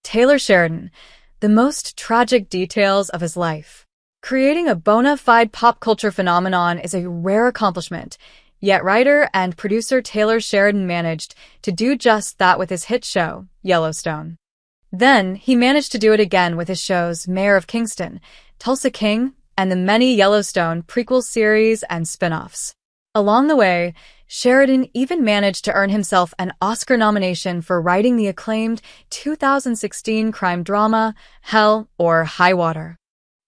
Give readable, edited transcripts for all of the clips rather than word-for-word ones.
Taylor Sheridan, the most tragic details of his life. Creating a bona fide pop culture phenomenon is a rare accomplishment, yet writer and producer Taylor Sheridan managed to do just that with his hit show, Yellowstone. Then, he managed to do it again with his shows Mayor of Kingston, Tulsa King, and the many Yellowstone prequel series and spinoffs. Along the way, Sheridan even managed to earn himself an Oscar nomination for writing the acclaimed 2016 crime drama, Hell or High Water.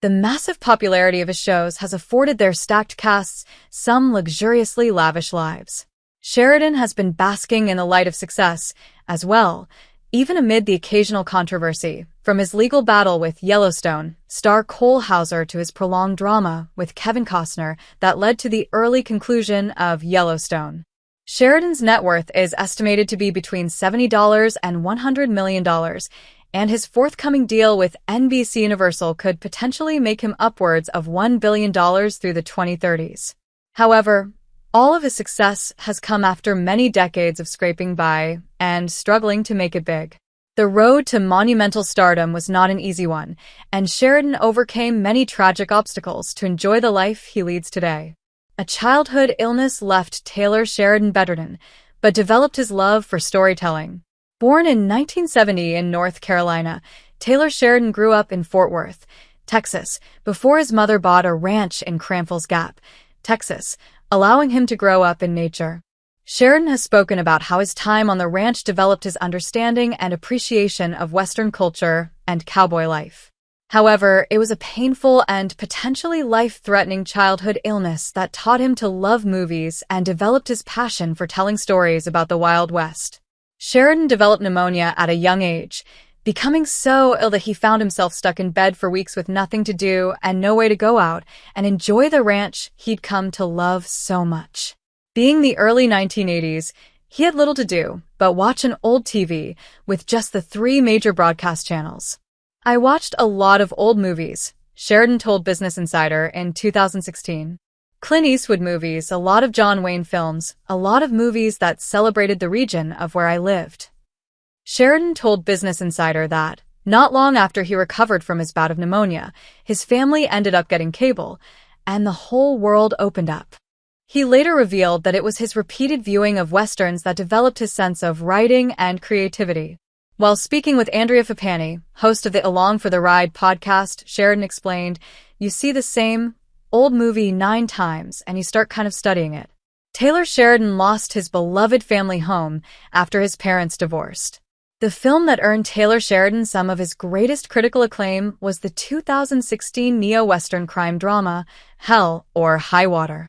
The massive popularity of his shows has afforded their stacked casts some luxuriously lavish lives. Sheridan has been basking in the light of success, as well, even amid the occasional controversy, from his legal battle with Yellowstone star Cole Hauser to his prolonged drama with Kevin Costner that led to the early conclusion of Yellowstone. Sheridan's net worth is estimated to be between $70 and $100 million, and his forthcoming deal with NBC Universal could potentially make him upwards of $1 billion through the 2030s. However, all of his success has come after many decades of scraping by and struggling to make it big. The road to monumental stardom was not an easy one, and Sheridan overcame many tragic obstacles to enjoy the life he leads today. A childhood illness left Taylor Sheridan bedridden, but developed his love for storytelling. Born in 1970 in North Carolina, Taylor Sheridan grew up in Fort Worth, Texas, before his mother bought a ranch in Cramples Gap, Texas, allowing him to grow up in nature. Sheridan has spoken about how his time on the ranch developed his understanding and appreciation of Western culture and cowboy life. However, it was a painful and potentially life-threatening childhood illness that taught him to love movies and developed his passion for telling stories about the Wild West. Sheridan developed pneumonia at a young age, becoming so ill that he found himself stuck in bed for weeks with nothing to do and no way to go out and enjoy the ranch he'd come to love so much. Being the early 1980s, he had little to do but watch an old TV with just the 3 major broadcast channels. "I watched a lot of old movies," Sheridan told Business Insider in 2016. "Clint Eastwood movies, a lot of John Wayne films, a lot of movies that celebrated the region of where I lived." Sheridan told Business Insider that, not long after he recovered from his bout of pneumonia, his family ended up getting cable, and the whole world opened up. He later revealed that it was his repeated viewing of Westerns that developed his sense of writing and creativity. While speaking with Andrea Fapani, host of the Along for the Ride podcast, Sheridan explained, "You see the same old movie 9 times and you start kind of studying it." Taylor Sheridan lost his beloved family home after his parents divorced. The film that earned Taylor Sheridan some of his greatest critical acclaim was the 2016 neo-Western crime drama, Hell or High Water.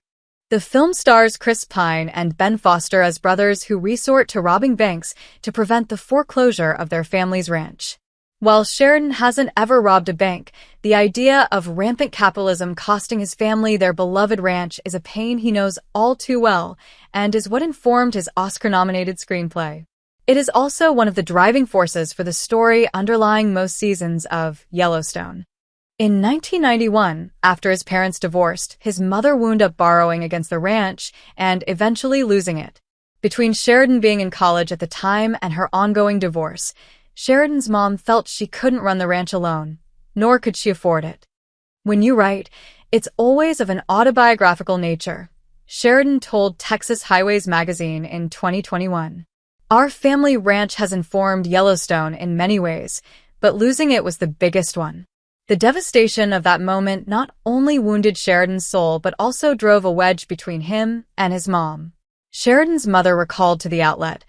The film stars Chris Pine and Ben Foster as brothers who resort to robbing banks to prevent the foreclosure of their family's ranch. While Sheridan hasn't ever robbed a bank, the idea of rampant capitalism costing his family their beloved ranch is a pain he knows all too well and is what informed his Oscar-nominated screenplay. It is also one of the driving forces for the story underlying most seasons of Yellowstone. In 1991, after his parents divorced, his mother wound up borrowing against the ranch and eventually losing it. Between Sheridan being in college at the time and her ongoing divorce, Sheridan's mom felt she couldn't run the ranch alone, nor could she afford it. "When you write, it's always of an autobiographical nature," Sheridan told Texas Highways magazine in 2021. "Our family ranch has informed Yellowstone in many ways, but losing it was the biggest one." The devastation of that moment not only wounded Sheridan's soul but also drove a wedge between him and his mom. Sheridan's mother recalled to the outlet,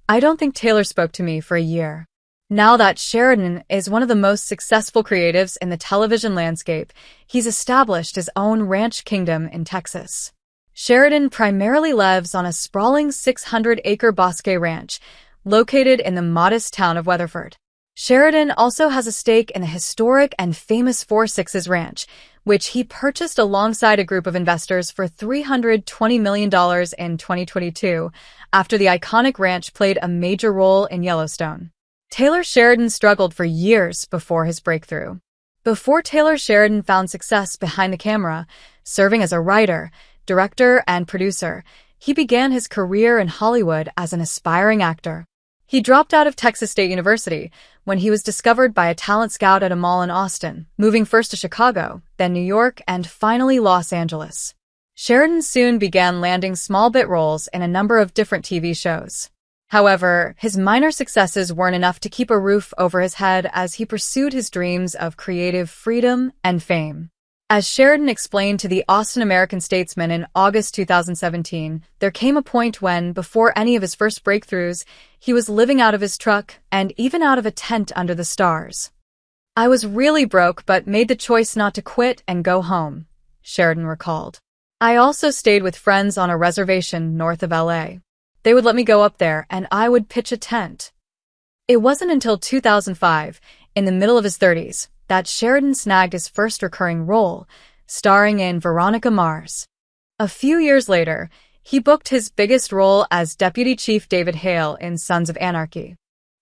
"I don't think Taylor spoke to me for a year." Now that Sheridan is one of the most successful creatives in the television landscape, he's established his own ranch kingdom in Texas. Sheridan primarily lives on a sprawling 600-acre bosque ranch located in the modest town of Weatherford. Sheridan also has a stake in the historic and famous Four Sixes Ranch, which he purchased alongside a group of investors for $320 million in 2022, after the iconic ranch played a major role in Yellowstone. Taylor Sheridan struggled for years before his breakthrough. Before Taylor Sheridan found success behind the camera, serving as a writer, director, and producer, he began his career in Hollywood as an aspiring actor. He dropped out of Texas State University when he was discovered by a talent scout at a mall in Austin, moving first to Chicago, then New York, and finally Los Angeles. Sheridan soon began landing small bit roles in a number of different TV shows. However, his minor successes weren't enough to keep a roof over his head as he pursued his dreams of creative freedom and fame. As Sheridan explained to the Austin American-Statesman in August 2017, there came a point when, before any of his first breakthroughs, he was living out of his truck and even out of a tent under the stars. "I was really broke but made the choice not to quit and go home," Sheridan recalled. "I also stayed with friends on a reservation north of LA. They would let me go up there and I would pitch a tent." It wasn't until 2005, in the middle of his 30s, that Sheridan snagged his first recurring role, starring in Veronica Mars. A few years later, he booked his biggest role as Deputy Chief David Hale in Sons of Anarchy.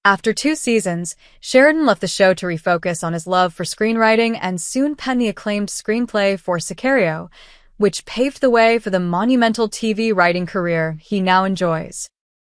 After 2 seasons, Sheridan left the show to refocus on his love for screenwriting and soon penned the acclaimed screenplay for Sicario, which paved the way for the monumental TV writing career he now enjoys.